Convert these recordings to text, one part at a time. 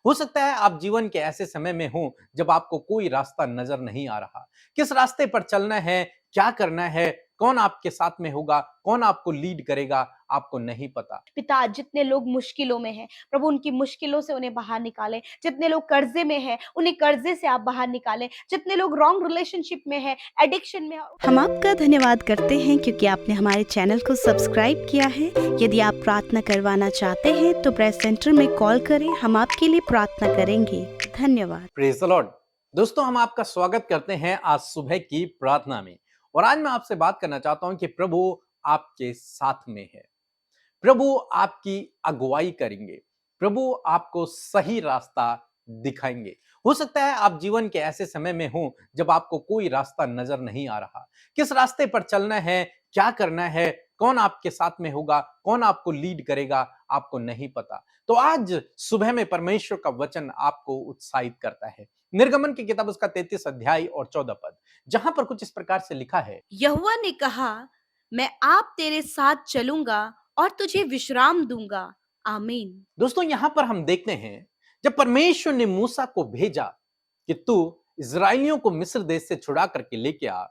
हो सकता है आप जीवन के ऐसे समय में हो जब आपको कोई रास्ता नजर नहीं आ रहा। किस रास्ते पर चलना है, क्या करना है, कौन आपके साथ में होगा, कौन आपको लीड करेगा, आपको नहीं पता। पिता, जितने लोग मुश्किलों में हैं, प्रभु उनकी मुश्किलों से उन्हें बाहर निकालें। जितने लोग कर्ज़े में हैं, उन्हें कर्ज़े से आप बाहर निकालें। जितने लोग रॉन्ग रिलेशनशिप में हैं, एडिक्शन में हम आपका धन्यवाद करते हैं क्योंकि आपने हमारे चैनल को सब्सक्राइब किया है। यदि आप प्रार्थना करवाना चाहते हैं तो प्रेस सेंटर में कॉल करें, हम आपके लिए प्रार्थना करेंगे। धन्यवाद। Praise the Lord. दोस्तों, हम आपका स्वागत करते हैं आज सुबह की प्रार्थना में। और आज मैं आपसे बात करना चाहता हूं कि प्रभु आपके साथ में है। प्रभु आपकी अगुवाई करेंगे। प्रभु आपको सही रास्ता दिखाएंगे। हो सकता है आप जीवन के ऐसे समय में हो जब आपको कोई रास्ता नजर नहीं आ रहा। किस रास्ते पर चलना है, क्या करना है, कौन आपके साथ में होगा, कौन आपको लीड करेगा, आपको नहीं पता। तो आज सुबह में परमेश्वर का वचन आपको उत्साहित करता है। निर्गमन की किताब उसका 33 अध्याय और 14 पद, जहां पर कुछ इस प्रकार से लिखा है। यहोवा ने कहा, मैं आप तेरे साथ चलूंगा और तुझे विश्राम दूंगा। आमीन। दोस्तों, यहां पर हम देखते हैं जब परमेश्वर ने मूसा को भेजा कि तू इस्राएलियों को मिस्र देश से छुड़ा करके लेके आ,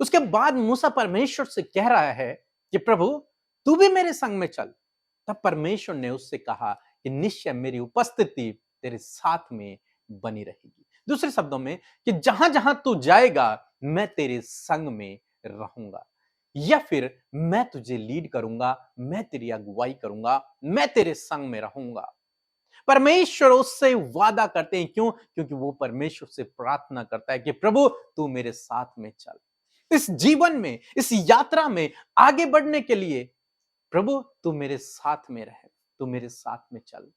उसके बाद मूसा परमेश्वर से कह रहा है कि प्रभु तू भी मेरे संग में चल। तब परमेश्वर ने उससे कहा कि निश्चय मेरी उपस्थिति तेरे साथ में बनी रहेगी। दूसरे शब्दों में कि जहां जहां तू जाएगा मैं तेरे संग में रहूंगा, या फिर मैं तुझे लीड करूंगा, मैं तेरी अगुवाई करूंगा, मैं तेरे संग में रहूंगा। परमेश्वर उससे वादा करते हैं, क्यों? क्योंकि वो परमेश्वर से प्रार्थना करता है कि प्रभु तू मेरे साथ में चल। इस जीवन में, इस यात्रा में आगे बढ़ने के लिए प्रभु तू मेरे साथ में रहे, तू मेरे साथ में चल।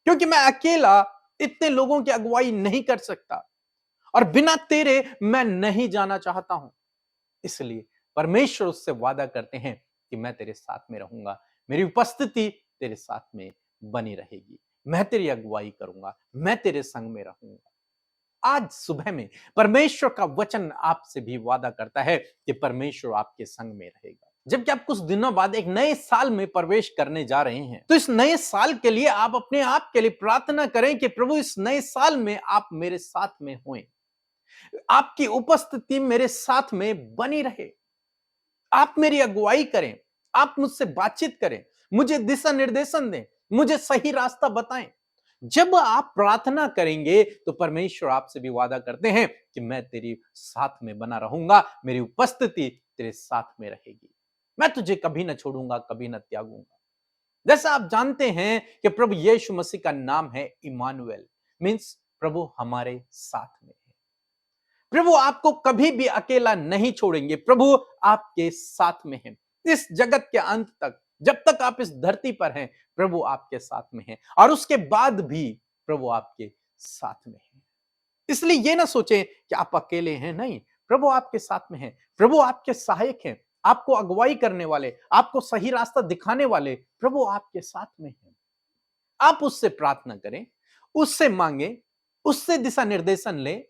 क्योंकि मैं अकेला इतने लोगों की अगुवाई नहीं कर सकता और बिना तेरे मैं नहीं जाना चाहता हूं। इसलिए परमेश्वर उससे वादा करते हैं कि मैं तेरे साथ में रहूंगा, मेरी उपस्थिति तेरे साथ में बनी रहेगी, मैं तेरी अगुवाई करूंगा, मैं तेरे संग में रहूंगा। आज सुबह में परमेश्वर का वचन आपसे भी वादा करता है कि परमेश्वर आपके संग में रहेगा। जबकि आप कुछ दिनों बाद एक नए साल में प्रवेश करने जा रहे हैं, तो इस नए साल के लिए आप अपने आप के लिए प्रार्थना करें कि प्रभु इस नए साल में आप मेरे साथ में होएं, आपकी उपस्थिति मेरे साथ में बनी रहे, आप मेरी अगुवाई करें, आप मुझसे बातचीत करें, मुझे दिशा निर्देशन दें, मुझे सही रास्ता बताएं। जब आप प्रार्थना करेंगे तो परमेश्वर आपसे भी वादा करते हैं कि मैं तेरी साथ में बना रहूंगा, मेरी उपस्थिति तेरे साथ में रहेगी, मैं तुझे कभी ना छोड़ूंगा, कभी ना त्यागूंगा। जैसा आप जानते हैं कि प्रभु यीशु मसीह का नाम है इमानुएल, मींस प्रभु हमारे साथ में है। प्रभु आपको कभी भी अकेला नहीं छोड़ेंगे, प्रभु आपके साथ में हैं। इस जगत के अंत तक, जब तक आप इस धरती पर हैं, प्रभु आपके साथ में हैं और उसके बाद भी प्रभु आपके साथ में हैं। इसलिए ये ना सोचें कि आप अकेले हैं, नहीं, प्रभु आपके साथ में हैं, प्रभु आपके सहायक हैं, आपको अगुवाई करने वाले, आपको सही रास्ता दिखाने वाले प्रभु आपके साथ में हैं। आप उससे प्रार्थना करें, उससे मांगे, उससे दिशा निर्देशन लें,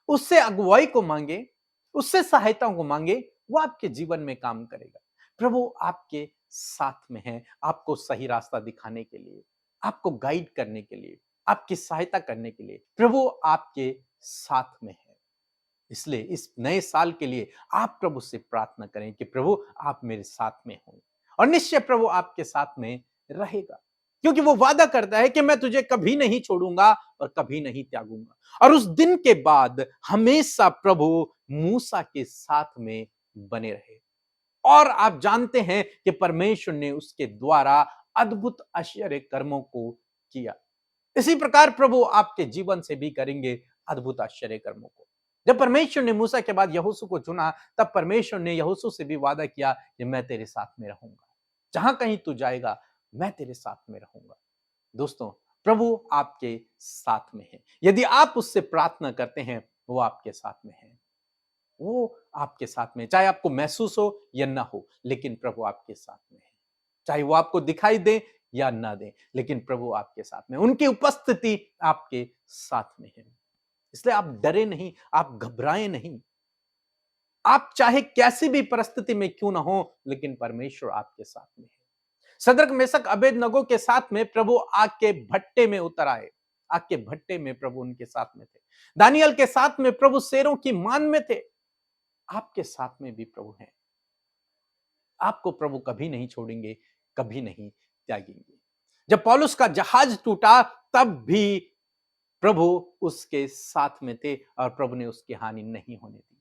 उससे अगुवाई को मांगे, उससे सहायता को मांगे, वो आपके जीवन में काम करेगा। प्रभु आपके साथ में है, आपको सही रास्ता दिखाने के लिए, आपको गाइड करने के लिए, आपकी सहायता करने के लिए प्रभु आपके साथ में है। इसलिए इस नए साल के लिए आप प्रभु से प्रार्थना करें कि प्रभु आप मेरे साथ में हो, और निश्चय प्रभु आपके साथ में रहेगा, क्योंकि वो वादा करता है कि मैं तुझे कभी नहीं छोड़ूंगा और कभी नहीं त्यागूंगा। और उस दिन के बाद हमेशा प्रभु मूसा के साथ में बने रहे। और आप जानते हैं कि परमेश्वर ने उसके द्वारा अद्भुत आश्चर्य कर्मों को किया। इसी प्रकार प्रभु आपके जीवन से भी करेंगे अद्भुत आश्चर्य कर्मों को। जब परमेश्वर ने मूसा के बाद यहोशू को चुना, तब परमेश्वर ने यहोशू से भी वादा किया कि मैं तेरे साथ में रहूंगा, जहां कहीं तू जाएगा मैं तेरे साथ में रहूंगा। दोस्तों, प्रभु आपके साथ में है। यदि आप उससे प्रार्थना करते हैं, वो आपके साथ में है, वो आपके साथ में, चाहे आपको महसूस हो या ना हो, लेकिन प्रभु आपके साथ में है। चाहे वो आपको दिखाई दे या ना दे, लेकिन प्रभु आपके साथ में, उनकी उपस्थिति आपके साथ में है। इसलिए आप डरे नहीं, आप घबराएं नहीं। आप चाहे कैसी भी परिस्थिति में क्यों ना हो, लेकिन परमेश्वर आपके साथ में है। सदरक मेसक अबेदनगो के साथ में प्रभु आग के भट्टे में उतर आए आग के भट्टे में प्रभु उनके साथ में थे। दानियल के साथ में प्रभु शेरों की मान में थे। आपके साथ में भी प्रभु हैं। आपको प्रभु कभी नहीं छोड़ेंगे, कभी नहीं त्यागेंगे। जब पौलुस का जहाज टूटा तब भी प्रभु उसके साथ में थे और प्रभु ने उसकी हानि नहीं होने दी।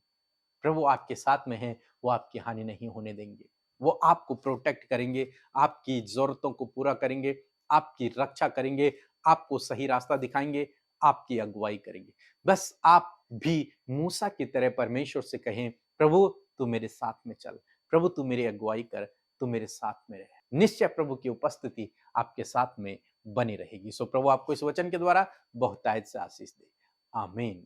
प्रभु आपके साथ में है, वो आपकी हानि नहीं होने देंगे। वो आपको प्रोटेक्ट करेंगे, आपकी जरूरतों को पूरा करेंगे, आपकी रक्षा करेंगे, आपको सही रास्ता दिखाएंगे, आपकी अगुवाई करेंगे। बस आप भी मूसा की तरह परमेश्वर से कहें, प्रभु तू मेरे साथ में चल, प्रभु तू मेरी अगुवाई कर, तू मेरे साथ में रहे। निश्चय प्रभु की उपस्थिति आपके साथ में बनी रहेगी। सो प्रभु आपको इस वचन के द्वारा बहुतायत से आशीष दे। आमीन।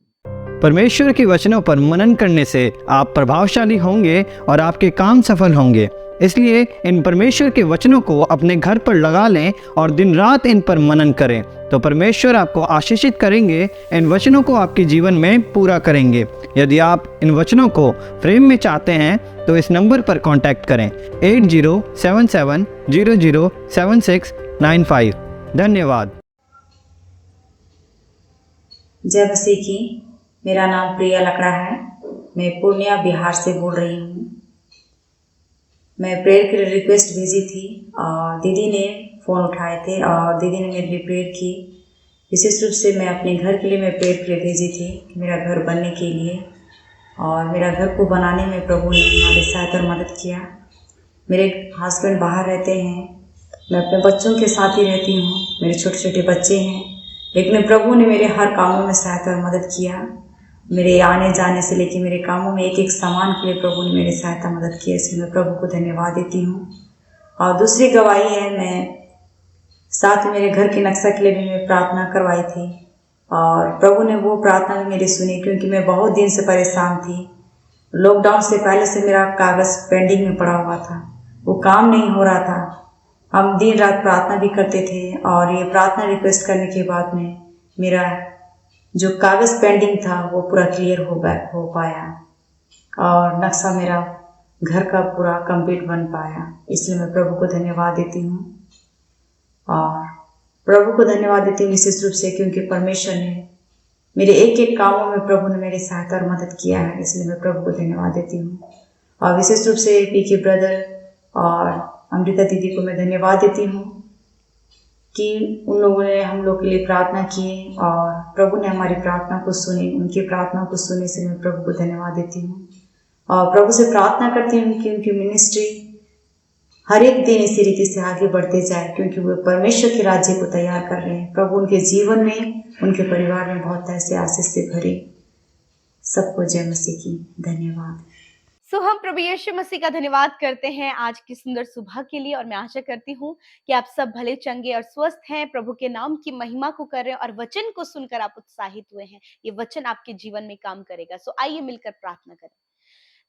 परमेश्वर के वचनों पर मनन करने से आप प्रभावशाली होंगे और आपके काम सफल होंगे। इसलिए इन परमेश्वर के वचनों को अपने घर पर लगा लें और दिन रात इन पर मनन करें, तो परमेश्वर आपको आशीषित करेंगे, इन वचनों को आपके जीवन में पूरा करेंगे। यदि आप इन वचनों को फ्रेम में चाहते हैं तो इस नंबर पर कांटेक्ट करें 8077007695। धन्यवाद। जय मसीह की। मेरा नाम प्रिया लकड़ा है। मैं पूर्णिया बिहार से बोल रही हूँ। मैं प्रेयर के लिए रिक्वेस्ट भेजी थी और दीदी ने फ़ोन उठाए थे और दीदी ने मेरे लिए प्रेयर की। विशेष रूप से मैं अपने घर के लिए मैं प्रेयर के लिए भेजी थी, मेरा घर बनने के लिए, और मेरा घर को बनाने में प्रभु ने हमारी सहायता और मदद किया। मेरे हस्बैंड बाहर रहते हैं, मैं अपने बच्चों के साथ ही रहती हूँ, मेरे छोटे छोटे बच्चे हैं, लेकिन प्रभु ने मेरे हर कामों में सहायता और मदद किया। मेरे आने जाने से लेकर मेरे कामों में एक एक सामान के लिए प्रभु ने मेरी सहायता मदद की। इसलिए मैं प्रभु को धन्यवाद देती हूँ। और दूसरी गवाही है, मैं साथ में मेरे घर के नक्शा के लिए भी मैं प्रार्थना करवाई थी और प्रभु ने वो प्रार्थना भी मेरी सुनी, क्योंकि मैं बहुत दिन से परेशान थी। लॉकडाउन से पहले से मेरा कागज़ पेंडिंग में पड़ा हुआ था, वो काम नहीं हो रहा था। हम दिन रात प्रार्थना भी करते थे और ये प्रार्थना रिक्वेस्ट करने के बाद में मेरा जो कागज़ पेंडिंग था वो पूरा क्लियर हो पाया और नक्शा मेरा घर का पूरा कंप्लीट बन पाया। इसलिए मैं प्रभु को धन्यवाद देती हूँ और प्रभु को धन्यवाद देती हूँ विशेष रूप से, क्योंकि परमेश्वर ने मेरे एक एक कामों में प्रभु ने मेरी सहायता और मदद किया है। इसलिए मैं प्रभु को धन्यवाद देती हूँ। और विशेष रूप से पीके ब्रदर और अमृता दीदी को मैं धन्यवाद देती हूँ कि उन लोगों ने हम लोग के लिए प्रार्थना की और प्रभु ने हमारी प्रार्थना को सुनी। उनकी प्रार्थना को सुनने से मैं प्रभु को धन्यवाद देती हूँ और प्रभु से प्रार्थना करती हूँ कि उनकी मिनिस्ट्री हर एक दिन इसी रीति से आगे बढ़ते जाए, क्योंकि वो परमेश्वर के राज्य को तैयार कर रहे हैं। प्रभु उनके जीवन में, उनके परिवार में बहुत ऐसे आशीष से भरे। सबको जय मसीह की। धन्यवाद। सो हम प्रभु यीशु मसीह का धन्यवाद करते हैं आज की सुंदर सुबह के लिए, और मैं आशा करती हूँ कि आप सब भले चंगे और स्वस्थ हैं, प्रभु के नाम की महिमा को कर रहे हैं और वचन को सुनकर आप उत्साहित हुए हैं। ये वचन आपके जीवन में काम करेगा। सो आइए मिलकर प्रार्थना करें।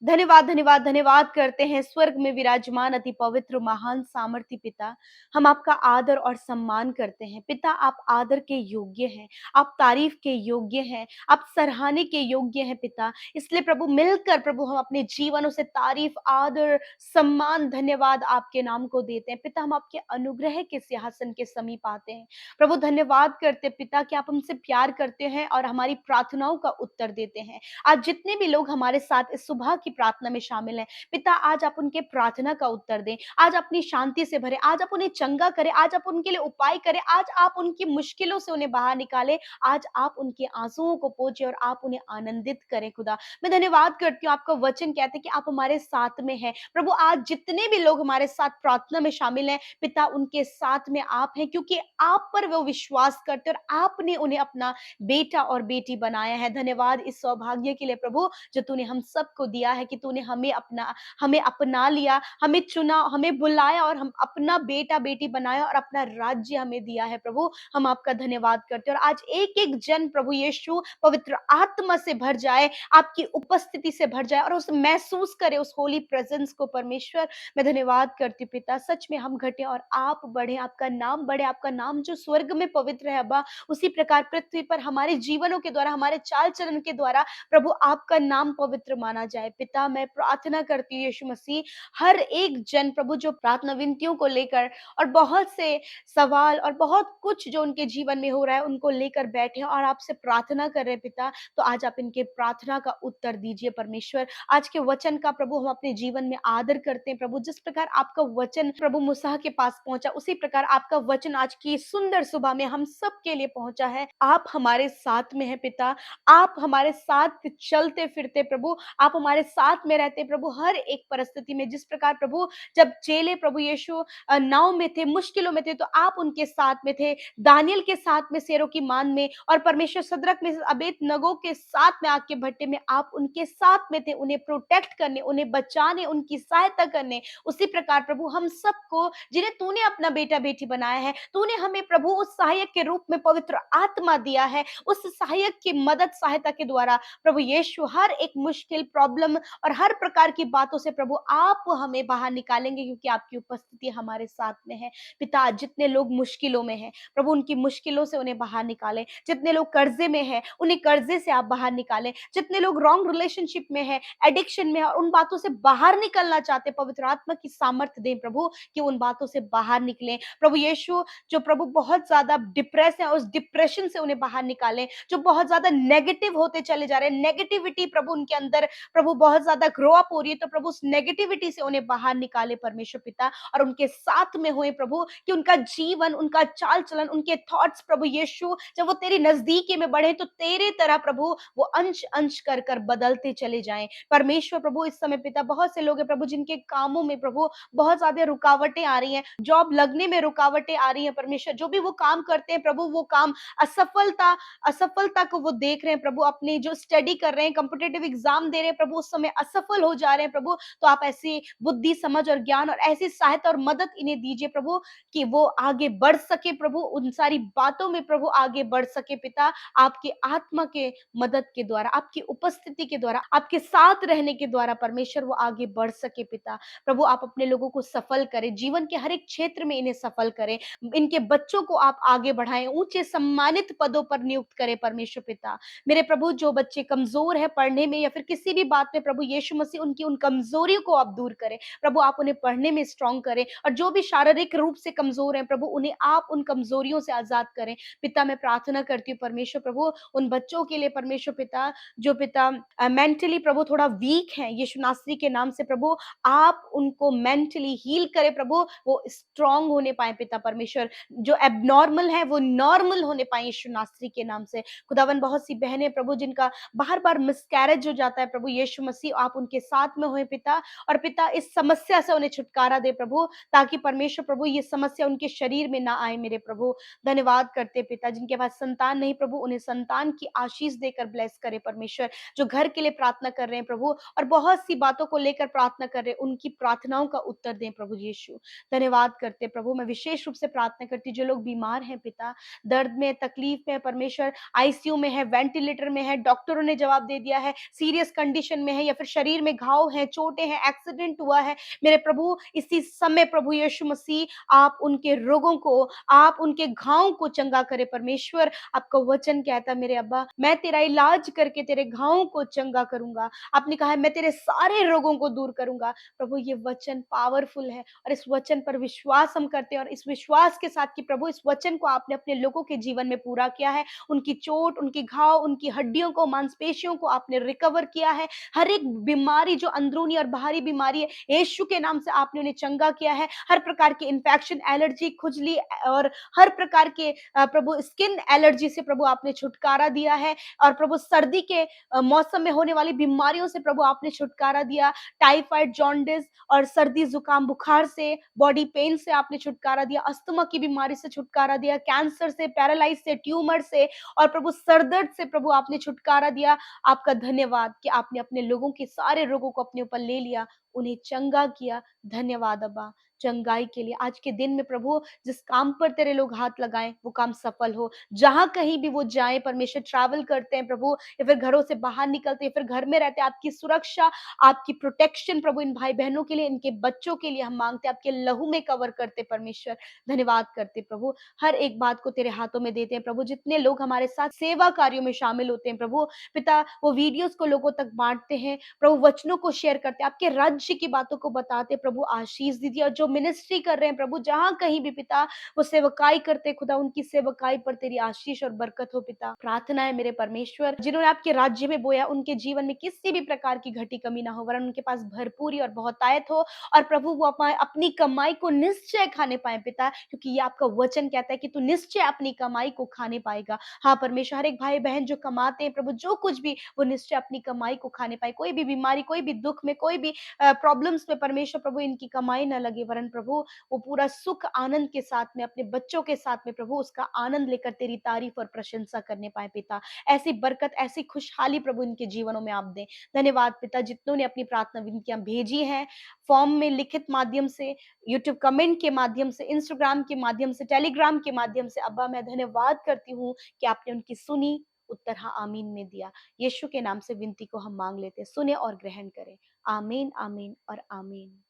धन्यवाद धन्यवाद धन्यवाद करते हैं स्वर्ग में विराजमान अति पवित्र महान सामर्थी पिता, हम आपका आदर और सम्मान करते हैं। पिता, आप आदर के योग्य हैं, आप तारीफ के योग्य हैं, आप सराहने के योग्य हैं पिता। इसलिए प्रभु मिलकर प्रभु हम अपने जीवनों से तारीफ, आदर, सम्मान, धन्यवाद आपके नाम को देते हैं। पिता, हम आपके अनुग्रह के सिंहासन के समीप आते हैं। प्रभु धन्यवाद करते पिता कि आप हमसे प्यार करते हैं और हमारी प्रार्थनाओं का उत्तर देते हैं। आज जितने भी लोग हमारे साथ इस सुबह की प्रार्थना में शामिल हैं पिता, आज आप उनके प्रार्थना का उत्तर दें, आज अपनी शांति से भरे, आज आप उन्हें चंगा करें, आज आप उनके लिए उपाय करें, आज आप उनकी मुश्किलों से उन्हें बाहर निकालें, आज आप उनके आंसुओं को पोंछें और आप उन्हें आनंदित करें। खुदा, मैं धन्यवाद करती हूँ, आपका वचन कहते हैं कि आप हमारे साथ में हैं। प्रभु, आज जितने भी लोग हमारे साथ प्रार्थना में शामिल हैं पिता, उनके साथ में आप हैं, क्योंकि आप पर वो विश्वास करते और आपने उन्हें अपना बेटा और बेटी बनाया है। धन्यवाद इस सौभाग्य के लिए प्रभु जो तूने हम सबको दिया है, कि तूने हमें अपना लिया, हमें चुना, हमें बुलाया और हम अपना बेटा बेटी बनाया और अपना राज्य हमें दिया है। प्रभु, हम आपका धन्यवाद करते हैं और आज एक एक जन प्रभु यीशु पवित्र आत्मा से भर जाए, आपकी उपस्थिति से भर जाए और उस महसूस करे उस होली प्रेजेंस को। परमेश्वर, मैं धन्यवाद करती हूँ पिता, सच में हम घटे और आप बढ़े, आपका नाम बढ़े, आपका नाम जो स्वर्ग में पवित्र है अब्बा, उसी प्रकार पृथ्वी पर हमारे जीवनों के द्वारा, हमारे चाल चलन के द्वारा प्रभु आपका नाम पवित्र माना जाए। पिता, पिता मैं प्रार्थना करती हूँ यीशु मसीह, हर एक जन प्रभु जो प्रार्थना विनतियों को लेकर और बहुत से सवाल और बहुत कुछ जो उनके जीवन में हो रहा है उनको लेकर बैठे हैं और आपसे प्रार्थना कर रहे हैं पिता, तो आज आप इनके प्रार्थना का उत्तर दीजिए परमेश्वर। आज के वचन का प्रभु हम अपने जीवन में आदर करते हैं प्रभु, जिस प्रकार आपका वचन प्रभु मूसा के पास पहुंचा उसी प्रकार आपका वचन आज की सुंदर सुबह में हम सब के लिए पहुंचा है। आप हमारे साथ में हैं पिता, आप हमारे साथ चलते फिरते प्रभु, आप हमारे साथ में रहते प्रभु हर एक परिस्थिति में। जिस प्रकार प्रभु जब चेले प्रभु यीशु नाव में थे, मुश्किलों में थे, तो आप उनके साथ में थे, दानियल के साथ में शेरों की मान में, और परमेश्वर सदरक में अबेदनगो के साथ में आग के भट्टे में आप उनके साथ में थे, उन्हें प्रोटेक्ट करने, उन्हें बचाने, उनकी सहायता करने। उसी प्रकार प्रभु हम सबको जिन्हें तूने अपना बेटा बेटी बनाया है, तूने हमें प्रभु उस सहायक के रूप में पवित्र आत्मा दिया है, उस सहायक की मदद सहायता के द्वारा प्रभु यीशु हर एक मुश्किल प्रॉब्लम और हर प्रकार की बातों से प्रभु आप हमें बाहर निकालेंगे, क्योंकि आपकी उपस्थिति हमारे साथ में है। पिता जितने लोग मुश्किलों में हैं प्रभु उनकी मुश्किलों से उन्हें बाहर निकालें, जितने लोग कर्जे में हैं उन्हें कर्जे से आप बाहर निकालें, जितने लोग रॉन्ग रिलेशनशिप में हैं, एडिक्शन में हैं और उन बातों से बाहर निकलना चाहते, पवित्र आत्मा की सामर्थ्य दें प्रभु कि उन बातों से बाहर निकलें। प्रभु यीशु जो प्रभु बहुत ज्यादा डिप्रेस है उस डिप्रेशन से उन्हें बाहर निकालें, जो बहुत ज्यादा नेगेटिव होते चले जा रहे हैं, नेगेटिविटी प्रभु उनके अंदर प्रभु बहुत ज्यादा ग्रो अप हो रही है, तो प्रभु उस नेगेटिविटी से उन्हें बाहर निकाले परमेश्वर पिता, और उनके साथ में हुए प्रभु कि उनका जीवन, उनका चाल चलन, उनके थॉट्स प्रभु यीशु जब वो तेरी नजदीकी में बढ़े तो तेरे तरह प्रभु वो अंश अंश कर कर बदलते चले जाएं। परमेश्वर प्रभु इस समय पिता बहुत से लोग हैं प्रभु जिनके कामों में प्रभु बहुत ज्यादा रुकावटें आ रही हैं, जॉब लगने में रुकावटें आ रही हैं परमेश्वर, जो भी वो काम करते हैं प्रभु वो काम असफलता को वो देख रहे हैं प्रभु, अपने जो स्टडी कर रहे हैं, कॉम्पिटिटिव एग्जाम दे रहे हैं प्रभु उस समय असफल हो जा रहे हैं प्रभु, तो आप ऐसी बुद्धि समझ और ज्ञान और ऐसी सहायता और मदद इन्हें दीजिए प्रभु कि वो आगे बढ़ सके प्रभु, उन सारी बातों में प्रभु आगे बढ़ सके पिता, आपके आत्मा के मदद के द्वारा, आपकी उपस्थिति के द्वारा, आपके साथ रहने के द्वारा परमेश्वर वो आगे बढ़ सके पिता। प्रभु आप अपने लोगों को सफल करें, जीवन के हर एक क्षेत्र में इन्हें सफल करें, इनके बच्चों को आप आगे बढ़ाएं, ऊंचे सम्मानित पदों पर नियुक्त करें परमेश्वर पिता। मेरे प्रभु जो बच्चे कमजोर है पढ़ने में या फिर किसी भी बात में प्रभु यीशु मसीह उनकी उन कमजोरियों को आप दूर करें प्रभु, आप उन्हें पढ़ने में स्ट्रांग करें, और जो भी शारीरिक रूप से कमजोर हैं प्रभु उन्हें आप उन कमजोरियों से आजाद करें पिता। मैं प्रार्थना करती हूँ परमेश्वर प्रभु उन बच्चों के लिए परमेश्वर पिता जो पिता मेंटली प्रभु थोड़ा वीक है, यीशु नासरी के नाम से प्रभु आप उनको मेंटली हील करें प्रभु, वो स्ट्रांग होने पाए पिता परमेश्वर, जो एबनॉर्मल है वो नॉर्मल होने पाए यीशु नासरी के नाम से। खुदावन बहुत सी बहनें प्रभु जिनका बार बार मिसकैरेज हो जाता है प्रभु यीशु मसीह आप उनके साथ में होए पिता, और पिता इस समस्या से उन्हें छुटकारा दे प्रभु, ताकि परमेश्वर प्रभु ये समस्या उनके शरीर में ना आए मेरे प्रभु। धन्यवाद करते पिता, जिनके पास संतान नहीं प्रभु उन्हें संतान की आशीष देकर ब्लेस करे परमेश्वर, जो घर के लिए प्रार्थना कर रहे हैं प्रभु और बहुत सी बातों को लेकर प्रार्थना कर रहे हैं उनकी प्रार्थनाओं का उत्तर दें प्रभु यीशु। धन्यवाद करते प्रभु, मैं विशेष रूप से प्रार्थना करती जो लोग बीमार हैं पिता, दर्द में तकलीफ में परमेश्वर, आईसीयू में है, वेंटिलेटर में है, डॉक्टरों ने जवाब दे दिया है, सीरियस कंडीशन में है, या फिर शरीर में घाव है, चोटें हैं, एक्सीडेंट हुआ है मेरे प्रभु, इसी समय प्रभु यीशु मसीह आप उनके रोगों को, आप उनके घावों को चंगा करे परमेश्वर। आपका वचन कहता मेरे अब्बा मैं तेरा इलाज करके तेरे घावों को चंगा करूंगा, आपने कहा है मैं तेरे सारे रोगों को दूर करूंगा प्रभु। ये वचन पावरफुल है और इस वचन पर विश्वास हम करते हैं, और इस विश्वास के साथ कि प्रभु इस वचन को आपने अपने लोगों के जीवन में पूरा किया है, उनकी चोट, उनकी घाव, उनकी हड्डियों को, मांसपेशियों को आपने रिकवर किया है, हर एक बीमारी जो अंदरूनी और बाहरी बीमारी है यीशु के नाम से आपने उन्हें चंगा किया है, हर प्रकार की इन्फेक्शन, एलर्जी, खुजली और हर प्रकार के प्रभु स्किन एलर्जी से प्रभु आपने छुटकारा दिया है, और प्रभु सर्दी के मौसम में होने वाली बीमारियों से प्रभु आपने छुटकारा दिया, टाइफाइड, जॉन्डिस और सर्दी जुकाम बुखार से, बॉडी पेन से आपने छुटकारा दिया, अस्थमा की बीमारी से छुटकारा दिया, कैंसर से, पैरालाइज से, ट्यूमर से और प्रभु सरदर्द से प्रभु आपने छुटकारा दिया। आपका धन्यवाद कि आपने अपने लोगों के सारे रोगों को अपने ऊपर ले लिया, उन्हें चंगा किया। धन्यवाद अब्बा, चंगाई के लिए। आज के दिन में प्रभु जिस काम पर तेरे लोग हाथ लगाएँ वो काम सफल हो। जहाँ कहीं भी वो जाएँ परमेश्वर, ट्रैवल करते हैं प्रभु, या फिर घरों से बाहर निकलते हैं, फिर घर में रहते हैं, आपकी सुरक्षा, आपकी प्रोटेक्शन प्रभु इन भाई-बहनों के लिए, इनके बच्चों के लिए हम माँगते हैं, आपके लहू में कवर करते परमेश्वर। धन्यवाद करते प्रभु। हर एक बात को तेरे हाथों में देते हैं प्रभु। जितने लोग हमारे साथ सेवा कार्यों में शामिल होते हैं प्रभु, पिता वो वीडियोज़ को लोगों तक बाँटते हैं, प्रभु वचनों को शेयर करते हैं, आपके राज्य की बातों को बताते हैं प्रभु, आशीष दीजिए। और जो मिनिस्ट्री कर रहे हैं प्रभु, जहाँ कहीं भी पिता वो सेवकाई करते हैं खुदा, उनकी सेवकाई पर तेरी आशीष और बरकत हो पिता। प्रार्थना है मेरे परमेश्वर, जिन्होंने आपके राज्य में बोया उनके जीवन में किसी भी प्रकार की घटी कमी ना हो, वरन उनके पास भरपूरी और बहुतायत हो, और प्रभु वो अपनी कमाई को निश्चय खाने पाए पिता, क्योंकि ये आपका वचन कहता है कि तू निश्चय अपनी कमाई को खाने पाएगा। हाँ परमेश्वर, हर एक भाई बहन जो कमाते हैं प्रभु, जो कुछ भी वो निश्चय अपनी कमाई को खाने पाए। कोई भी बीमारी, कोई भी दुख में, कोई भी प्रॉब्लम्स में परमेश्वर प्रभु इनकी कमाई ना लगे, वरन प्रभु वो पूरा सुख आनंद के साथ में अपने बच्चों के साथ में प्रभु उसका आनंद लेकर तेरी तारीफ और प्रशंसा करने पाए पिता। ऐसी बरकत, ऐसी खुशहाली प्रभु इनके जीवनों में आप दें। धन्यवाद पिता, जितनों ने अपनी प्रार्थना विनतियां भेजी हैं, फॉर्म में लिखित माध्यम से, यूट्यूब कमेंट के माध्यम से, इंस्टाग्राम के माध्यम से, टेलीग्राम के माध्यम से, अब्बा मैं धन्यवाद करती हूँ कि आपने उनकी सुनी, उत्तर हाँ आमीन में दिया। यीशु के नाम से विनती को हम मांग लेते हैं, सुने और ग्रहण करें। आमीन, आमीन और आमीन।